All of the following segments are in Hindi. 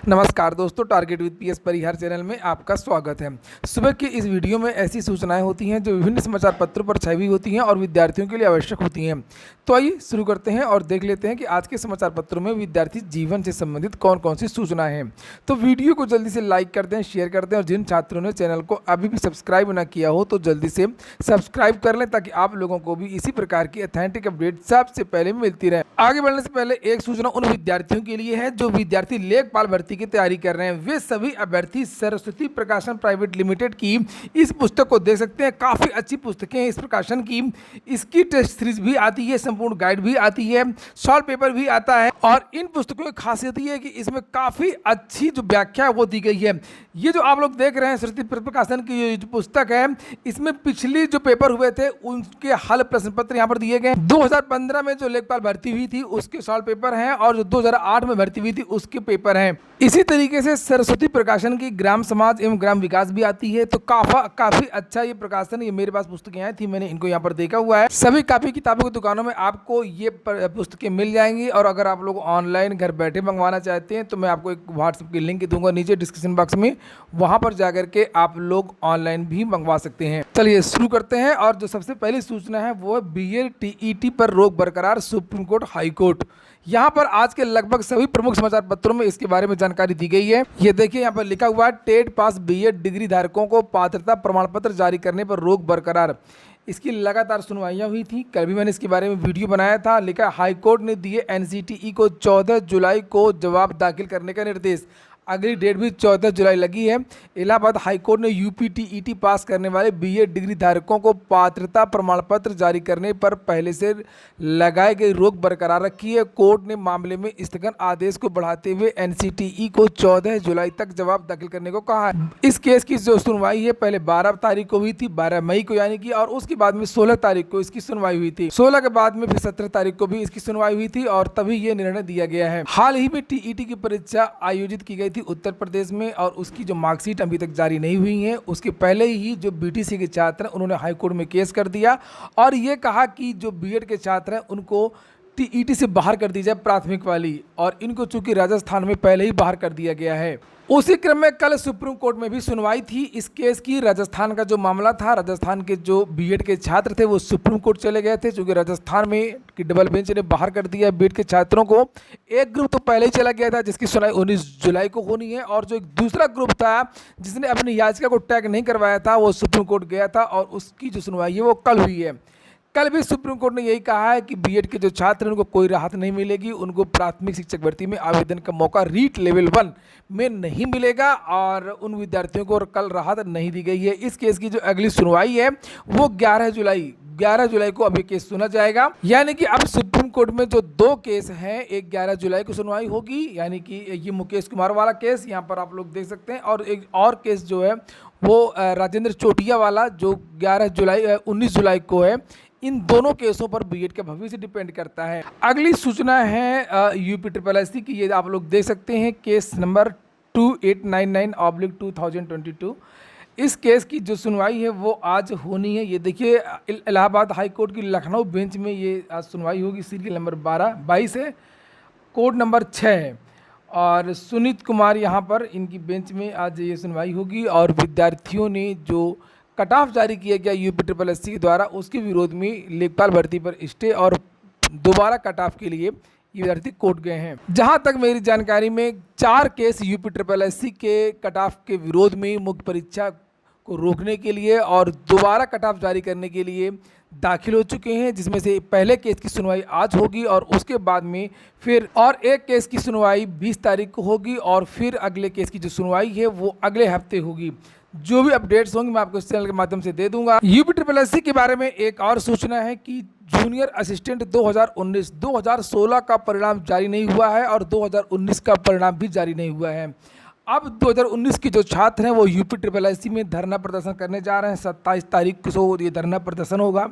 नमस्कार दोस्तों, target with PS Parihar channel में आपका स्वागत है। सुबह की इस वीडियो में ऐसी सूचनाएं होती हैं जो विभिन्न समाचार पत्रों पर छाई हुई होती हैं और विद्यार्थियों के लिए आवश्यक होती हैं। तो आइए शुरू करते हैं और देख लेते हैं कि आज के समाचार पत्रों में विद्यार्थी जीवन से संबंधित कौन कौन सी सूचनाएं हैं। तो वीडियो को जल्दी से लाइक कर दें, शेयर कर दें और जिन छात्रों ने चैनल को अभी भी सब्सक्राइब न किया हो तो जल्दी से सब्सक्राइब कर लें ताकि आप लोगों को भी इसी प्रकार की ऑथेंटिक अपडेट सबसे पहले मिलती रहे। आगे बढ़ने से पहले एक सूचना उन विद्यार्थियों के लिए है जो विद्यार्थी लेखपाल भर्ती की तैयारी कर रहे हैं। वे सभी अभ्यर्थी सरस्वती प्रकाशन प्राइवेट लिमिटेड की इस पुस्तक को देख सकते हैं। काफ़ी अच्छी पुस्तकें हैं इस प्रकाशन की। इसकी टेस्ट सीरीज भी आती है, संपूर्ण गाइड भी आती है, सॉल्व पेपर भी आता है और इन पुस्तकों की खासियत ये है कि इसमें काफ़ी अच्छी जो व्याख्या है वो दी गई है। ये जो आप लोग देख रहे हैं सरस्वती प्रकाशन की ये जो पुस्तक है, इसमें पिछली जो पेपर हुए थे उनके हल प्रश्न पत्र यहाँ पर दिए गए। 2015 में जो लेखपाल भर्ती हुई थी उसके सॉल्व पेपर हैं और जो 2008 में भर्ती हुई थी उसके पेपर हैं। इसी तरीके से सरस्वती प्रकाशन की ग्राम समाज एवं ग्राम विकास भी आती है। तो काफी अच्छा ये प्रकाशन, ये मेरे पास पुस्तकें आई थी, मैंने इनको यहाँ पर देखा हुआ है। सभी कापी किताबों की दुकानों में आपको ये पुस्तकें मिल जाएंगी और अगर आप लोग ऑनलाइन घर बैठे मंगवाना चाहते हैं तो मैं आपको एक व्हाट्सएप की लिंक दूंगा नीचे डिस्क्रिप्शन बॉक्स में, वहां पर जाकर के आप लोग ऑनलाइन भी मंगवा सकते हैं। चलिए शुरू करते हैं और जो सबसे पहली सूचना है वो है बीएड टीईटी पर रोक बरकरार, सुप्रीम कोर्ट हाई कोर्ट। यहाँ पर आज के लगभग सभी प्रमुख समाचार पत्रों में इसके बारे में जानकारी दी गई है। ये देखिए यहाँ पर लिखा हुआ है, टेट पास बीएड डिग्री धारकों को पात्रता प्रमाण पत्र जारी करने पर रोक बरकरार। इसकी लगातार सुनवाइयां हुई थी, कल भी मैंने इसके बारे में वीडियो बनाया था। लिखा, हाईकोर्ट ने दिए एनसीटीई को 14 जुलाई को जवाब दाखिल करने का निर्देश। अगली डेट भी 14 जुलाई लगी है। इलाहाबाद हाईकोर्ट ने यूपीटीईटी पास करने वाले बीएड डिग्री धारकों को पात्रता प्रमाण पत्र जारी करने पर पहले से लगाई गई रोक बरकरार रखी है। कोर्ट ने मामले में स्थगन आदेश को बढ़ाते हुए एनसीटीई को 14 जुलाई तक जवाब दाखिल करने को कहा है। इस केस की जो सुनवाई है पहले 12 तारीख को हुई थी, 12 मई को यानी कि, और उसके बाद में 16 तारीख को इसकी सुनवाई हुई थी। 16 के बाद में फिर 17 तारीख को भी इसकी सुनवाई हुई थी और तभी ये निर्णय दिया गया है। हाल ही में टीईटी की परीक्षा आयोजित की गई थी उत्तर प्रदेश में और उसकी जो मार्कशीट अभी तक जारी नहीं हुई है। उसके पहले ही जो बीटीसी के छात्र हैं उन्होंने हाईकोर्ट में केस कर दिया और ये कहा कि जो बीएड के छात्र हैं उनको टीईटी से बाहर कर दी जाए, प्राथमिक वाली, और इनको चूंकि राजस्थान में पहले ही बाहर कर दिया गया है। उसी क्रम में कल सुप्रीम कोर्ट में भी सुनवाई थी इस केस की। राजस्थान का जो मामला था, राजस्थान के जो बीएड के छात्र थे वो सुप्रीम कोर्ट चले गए थे क्योंकि राजस्थान में की डबल बेंच ने बाहर कर दिया बीएड के छात्रों को। एक ग्रुप तो पहले ही चला गया था जिसकी सुनवाई 19 जुलाई को होनी है और जो एक दूसरा ग्रुप था जिसने अपनी याचिका को टैग नहीं करवाया था वो सुप्रीम कोर्ट गया था और उसकी जो सुनवाई है वो कल हुई है। कल भी सुप्रीम कोर्ट ने यही कहा है कि बीएड के जो छात्र हैं उनको कोई राहत नहीं मिलेगी, उनको प्राथमिक शिक्षक भर्ती में आवेदन का मौका रीट लेवल 1 में नहीं मिलेगा और उन विद्यार्थियों को कल राहत नहीं दी गई है। इस केस की जो अगली सुनवाई है वो 11 जुलाई को अभी केस सुना जाएगा। यानी कि अब सुप्रीम कोर्ट में जो 2 केस हैं, एक 11 जुलाई को सुनवाई होगी, यानी कि ये मुकेश कुमार वाला केस यहाँ पर आप लोग देख सकते हैं, और एक और केस जो है वो राजेंद्र चोटिया वाला जो 19 जुलाई को है। इन दोनों केसों पर बीएड का भविष्य डिपेंड करता है। अगली सूचना है यूपी SSSC की, ये आप लोग देख सकते हैं, केस नंबर 2899/2022। इस केस की जो सुनवाई है वो आज होनी है। ये देखिए इलाहाबाद हाई कोर्ट की लखनऊ बेंच में ये आज सुनवाई होगी। सीरियल नंबर 22 है, कोर्ट नंबर 6 है और सुनीत कुमार यहाँ पर इनकी बेंच में आज ये सुनवाई होगी। और विद्यार्थियों ने जो कट ऑफ जारी किया गया यूपी SSSC के द्वारा उसके विरोध में लेखपाल भर्ती पर स्टे और दोबारा कट ऑफ के लिए ये विद्यार्थी कोर्ट गए हैं। जहां तक मेरी जानकारी में 4 केस यूपी SSSC के कट ऑफ के विरोध में मुख्य परीक्षा को रोकने के लिए और दोबारा कट ऑफ जारी करने के लिए दाखिल हो चुके हैं, जिसमें से पहले केस की सुनवाई आज होगी और उसके बाद में फिर और एक केस की सुनवाई 20 तारीख को होगी और फिर अगले केस की जो सुनवाई है वो अगले हफ्ते होगी। जो भी अपडेट्स होंगे मैं आपको इस चैनल के माध्यम से दे दूंगा। यूपी SSSC के बारे में एक और सूचना है कि जूनियर असिस्टेंट 2016 का परिणाम जारी नहीं हुआ है और 2019 का परिणाम भी जारी नहीं हुआ है। अब 2019 के जो छात्र हैं वो यूपी SSSC में धरना प्रदर्शन करने जा रहे हैं। 27 तारीख को ये धरना प्रदर्शन होगा।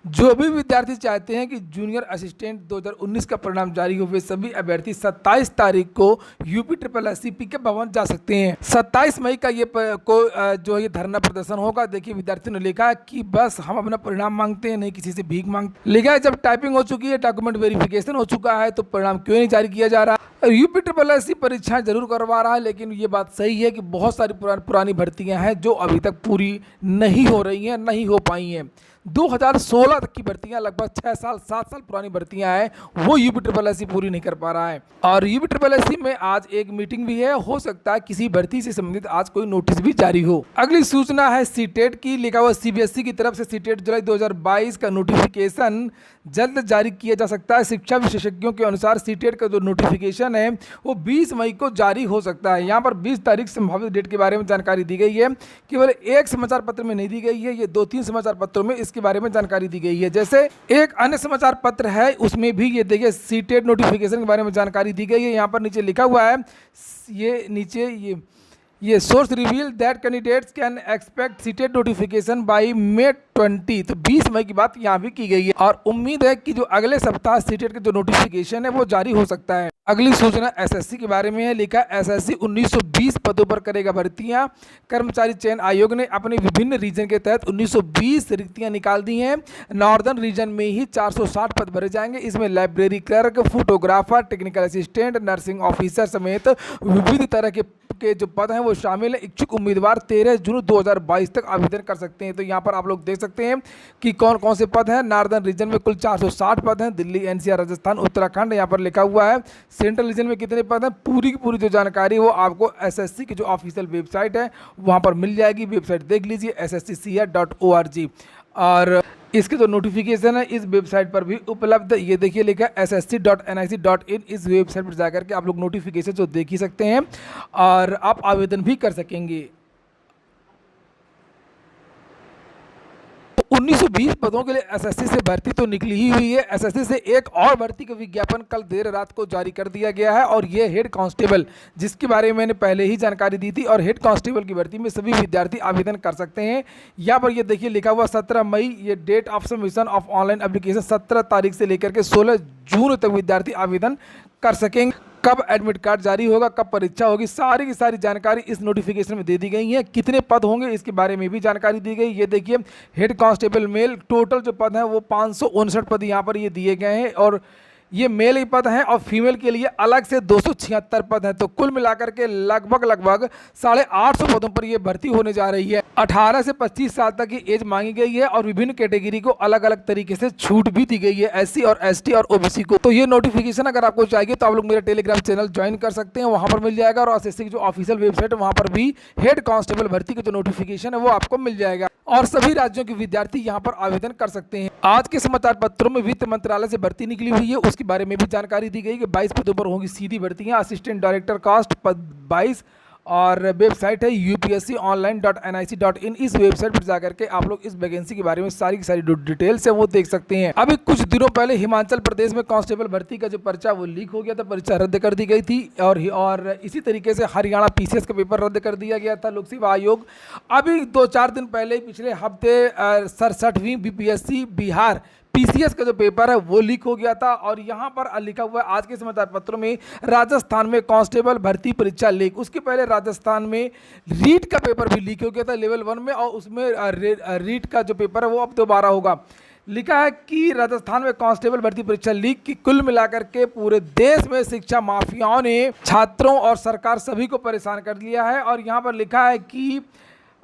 जो भी विद्यार्थी चाहते हैं कि जूनियर असिस्टेंट 2019 का परिणाम जारी हो, वे सभी अभ्यर्थी 27 तारीख को यूपी ट्रिपल एससीपी के भवन जा सकते हैं। 27 मई का जो ये धरना प्रदर्शन होगा। देखिए विद्यार्थियों ने लिखा है कि बस हम अपना परिणाम मांगते हैं, नहीं किसी से भीख मांगते। लिखा है जब टाइपिंग हो चुकी है, डॉक्यूमेंट वेरिफिकेशन हो चुका है, तो परिणाम क्यों नहीं जारी किया जा रहा। यूपी ट्रिपल एससी परीक्षाएं जरूर करवा रहा है, लेकिन ये बात सही है कि बहुत सारी पुरानी भर्तियां हैं जो अभी तक पूरी नहीं हो रही हैं, नहीं हो पाई हैं। 2016 तक की भर्तियां, लगभग 6 साल 7 साल पुरानी भर्तियां हैं, वो यूपी ट्रिपल एससी पूरी नहीं कर पा रहा है। और यूपी ट्रिपल एससी में आज एक मीटिंग भी है, हो सकता है किसी भर्ती से संबंधित आज कोई नोटिस भी जारी हो। अगली सूचना है सीटेट की। लिखा हुआ सीबीएसई की तरफ से सीटेट जुलाई 2022 का नोटिफिकेशन जल्द जारी किया जा सकता है। शिक्षा विशेषज्ञों के अनुसार सीटेट का जो नोटिफिकेशन है वो 20 मई को जारी हो सकता है। यहाँ पर 20 तारीख संभावित डेट के बारे में जानकारी दी गई है। केवल एक समाचार पत्र में नहीं दी गई है, ये 2-3 समाचार पत्रों में इसके बारे में जानकारी दी गई है। जैसे एक अन्य समाचार पत्र है, उसमें भी ये देखिए सीटेट नोटिफिकेशन के बारे में जानकारी दी गई है। यहाँ पर नीचे लिखा हुआ है, ये नीचे ये source reveal that candidates can expect CTET notification by May 20। तो 20 मई की बात यहाँ भी की गई है और उम्मीद है कि जो अगले सप्ताह सीटेट का जो नोटिफिकेशन है वो जारी हो सकता है। अगली सूचना एसएससी के बारे में है। लिखा एसएससी 1920 पदों पर करेगा भर्तियां। कर्मचारी चयन आयोग ने अपने विभिन्न रीजन के तहत 1920 रिक्तियां निकाल दी हैं। नॉर्दर्न रीजन में ही 460 पद भरे जाएंगे। इसमें library clerk, photographer, technical assistant, nursing officer समेत विविध तरह के जो पद हैं वो शामिल है। इच्छुक उम्मीदवार 13 जून 2022 तक आवेदन कर सकते हैं। तो यहाँ पर आप लोग देख सकते हैं कि कौन कौन से पद हैं। नॉर्दर्न रीजन में कुल 460 पद हैं। दिल्ली, एनसीआर, राजस्थान, उत्तराखंड यहाँ पर लिखा हुआ है। सेंट्रल रीजन में कितने पद हैं, पूरी की पूरी जो जानकारी वो आपको एसएससी की जो ऑफिशियल वेबसाइट है वहाँ पर मिल जाएगी। वेबसाइट देख लीजिए sscr.org। और इसके जो नोटिफिकेशन है इस वेबसाइट पर भी उपलब्ध। ये देखिए लिखा है ssc.nic.in। इस वेबसाइट पर जाकर के आप लोग नोटिफिकेशन जो देख ही सकते हैं और आप आवेदन भी कर सकेंगे। 1920 पदों के लिए एसएससी से भर्ती तो निकली ही हुई है। एसएससी से एक और भर्ती का विज्ञापन कल देर रात को जारी कर दिया गया है और ये हेड कांस्टेबल, जिसके बारे में मैंने पहले ही जानकारी दी थी। और हेड कांस्टेबल की भर्ती में सभी विद्यार्थी आवेदन कर सकते हैं। यहाँ पर ये देखिए लिखा हुआ 17 मई, ये date of submission of online application 17 तारीख से लेकर के 16 जून तक विद्यार्थी आवेदन कर सकेंगे। कब एडमिट कार्ड जारी होगा, कब परीक्षा होगी, सारी की सारी जानकारी इस नोटिफिकेशन में दे दी गई है। कितने पद होंगे इसके बारे में भी जानकारी दी गई। ये देखिए हेड कांस्टेबल मेल, टोटल जो पद हैं वो 559 पद यहाँ पर ये दिए गए हैं और ये मेल ही पद हैं और फीमेल के लिए अलग से 276 पद हैं। तो कुल मिलाकर के लगभग 850 पदों पर ये भर्ती होने जा रही है। 18 से 25 साल तक की एज मांगी गई है और विभिन्न कैटेगरी को अलग अलग तरीके से छूट भी दी गई है, एससी और एसटी और ओबीसी को। तो ये नोटिफिकेशन अगर आपको चाहिए तो आप लोग मेरा टेलीग्राम चैनल ज्वाइन कर सकते हैं, वहाँ पर मिल जाएगा। और एसएससी की जो ऑफिशियल वेबसाइट है वहाँ पर भी हेड कांस्टेबल भर्ती का जो नोटिफिकेशन है वो आपको मिल जाएगा और सभी राज्यों के विद्यार्थी यहाँ पर आवेदन कर सकते हैं। आज के समाचार पत्रों में वित्त मंत्रालय से भर्ती निकली हुई है, उसके बारे में भी जानकारी दी गई कि 22 पदों पर होंगी सीधी भर्तियां। असिस्टेंट डायरेक्टर कास्ट पद 22 और वेबसाइट है upsconline.nic.in। इस वेबसाइट पर जाकर के आप लोग इस वैकेंसी के बारे में सारी की सारी डिटेल्स है वो देख सकते हैं। अभी कुछ दिनों पहले हिमाचल प्रदेश में कांस्टेबल भर्ती का जो पर्चा वो लीक हो गया था, परीक्षा रद्द कर दी गई थी। और इसी तरीके से हरियाणा पीसीएस का पेपर रद्द कर दिया गया था लोक सेवा आयोग। अभी 2-4 दिन पहले पिछले हफ्ते 67वीं बीपीएससी बिहार पीसीएस का जो पेपर है वो लीक हो गया था। और यहाँ पर लिखा हुआ है आज के समाचार पत्रों में, राजस्थान में कांस्टेबल भर्ती परीक्षा लीक। उसके पहले राजस्थान में रीट का पेपर भी लीक हो गया था लेवल 1 में, और उसमें रीट का जो पेपर है वो अब दोबारा होगा। लिखा है कि राजस्थान में कांस्टेबल भर्ती परीक्षा लीक की कुल मिलाकर के पूरे देश में शिक्षा माफियाओं ने छात्रों और सरकार सभी को परेशान कर दिया है। और यहाँ पर लिखा है कि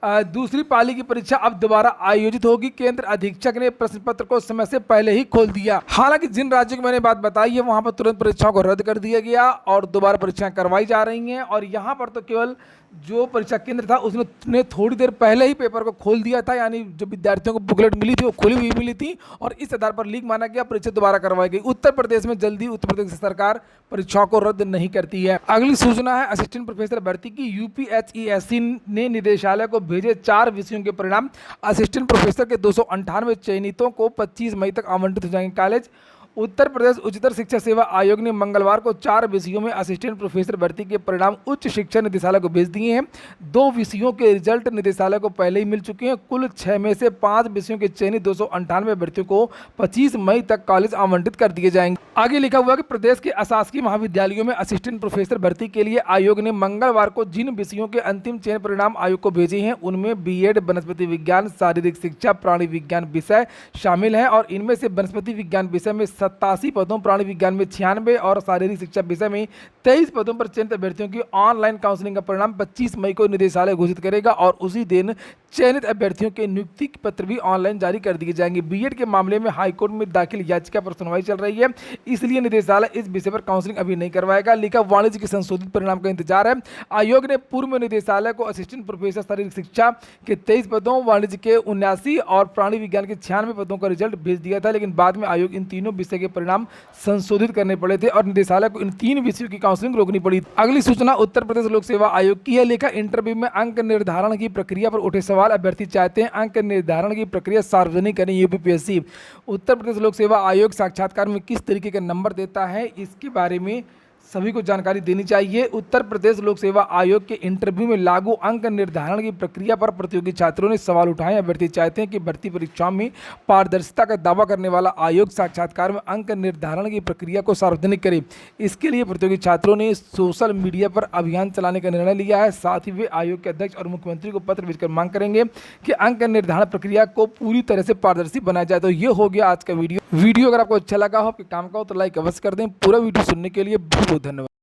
दूसरी पाली की परीक्षा अब दोबारा आयोजित होगी। केंद्र अधीक्षक ने प्रश्न पत्र को समय से पहले ही खोल दिया। हालांकि जिन राज्यों की मैंने बात बताई है वहां पर तुरंत परीक्षाओं को रद्द कर दिया गया और दोबारा परीक्षाएं करवाई जा रही हैं। और यहां पर तो केवल जो परीक्षा केंद्र था उसने थोड़ी देर पहले ही पेपर को खोल दिया था, यानी जो विद्यार्थियों को बुकलेट मिली थी वो खुली हुई मिली थी और इस आधार पर लीक माना गया, परीक्षा दोबारा करवाई गई। उत्तर प्रदेश में जल्दी उत्तर प्रदेश सरकार परीक्षाओं को रद्द नहीं करती है। अगली सूचना है असिस्टेंट प्रोफेसर भर्ती की। यूपीएचईएससी ने निदेशालय को भेजे 4 विषयों के परिणाम। असिस्टेंट प्रोफेसर के 298 चयनितों को 25 मई तक आवंटित हो जाएंगे कॉलेज। उत्तर प्रदेश उच्चतर शिक्षा सेवा आयोग ने मंगलवार को 4 विषयों में असिस्टेंट प्रोफेसर भर्ती के परिणाम उच्च शिक्षा निदेशालय को भेज दिए हैं। 2 विषयों के रिजल्ट निदेशालय को पहले ही मिल चुके हैं। कुल 6 में से 5 विषयों के चयनित 298 अभ्यर्थियों को 25 मई तक कॉलेज आवंटित कर दिए जाएंगे। आगे लिखा हुआ कि प्रदेश के अशासकीय महाविद्यालयों में असिस्टेंट प्रोफेसर भर्ती के लिए आयोग ने मंगलवार को जिन विषयों के अंतिम चयन परिणाम आयोग को भेजे हैं उनमें बीएड, वनस्पति विज्ञान, शारीरिक शिक्षा, प्राणी विज्ञान विषय शामिल हैं और इनमें से वनस्पति विज्ञान विषय में 87 पदों, प्राणी विज्ञान में 96 और शारीरिक शिक्षा विषय में 23 पदों पर चयनित अभ्यर्थियों की ऑनलाइन काउंसलिंग का परिणाम 25 मई को निदेशालय घोषित करेगा और उसी दिन चयनित अभ्यर्थियों के नियुक्ति पत्र भी ऑनलाइन जारी कर दिए जाएंगे। बीएड के मामले में हाईकोर्ट में दाखिल याचिका पर सुनवाई चल रही है, इसलिए निदेशालय इस विषय पर काउंसलिंग अभी नहीं करवाएगा। लिखा वाणिज्य के संशोधित परिणाम का इंतजार है। आयोग ने पूर्व में निदेशालय को असिस्टेंट प्रोफेसर शारीरिक शिक्षा के 23 पदों, वाणिज्य के 79 और प्राणी विज्ञान के 96 पदों का रिजल्ट भेज दिया था, लेकिन बाद में आयोग इन तीनों विषय के परिणाम संशोधित करने पड़े थे और निदेशालय को इन 3 विषयों की काउंसलिंग रोकनी पड़ी। अगली सूचना उत्तर प्रदेश लोक सेवा आयोग की है। लिखा इंटरव्यू में अंक निर्धारण की प्रक्रिया पर उठे सवाल, अभ्यर्थी चाहते हैं अंक निर्धारण की प्रक्रिया सार्वजनिक करें यूपीपीएससी। उत्तर प्रदेश लोक सेवा आयोग साक्षात्कार में किस तरीके का नंबर देता है, इसके बारे में सभी को जानकारी देनी चाहिए। उत्तर प्रदेश लोक सेवा आयोग के इंटरव्यू में लागू अंक निर्धारण की प्रक्रिया पर प्रतियोगी छात्रों ने सवाल उठाए। अभ्यर्थी चाहते हैं कि भर्ती परीक्षाओं में पारदर्शिता का दावा करने वाला आयोग साक्षात्कार में अंक निर्धारण की प्रक्रिया को सार्वजनिक करे। इसके लिए प्रतियोगी छात्रों ने सोशल मीडिया पर अभियान चलाने का निर्णय लिया है। साथ ही वे आयोग के अध्यक्ष और मुख्यमंत्री को पत्र भेजकर मांग करेंगे कि अंक निर्धारण प्रक्रिया को पूरी तरह से पारदर्शी बनाया जाए। तो ये हो गया आज का वीडियो। अगर आपको अच्छा लगा हो, आपके काम का हो तो लाइक अवश्य कर दें। पूरा वीडियो सुनने के लिए बहुत धन्यवाद।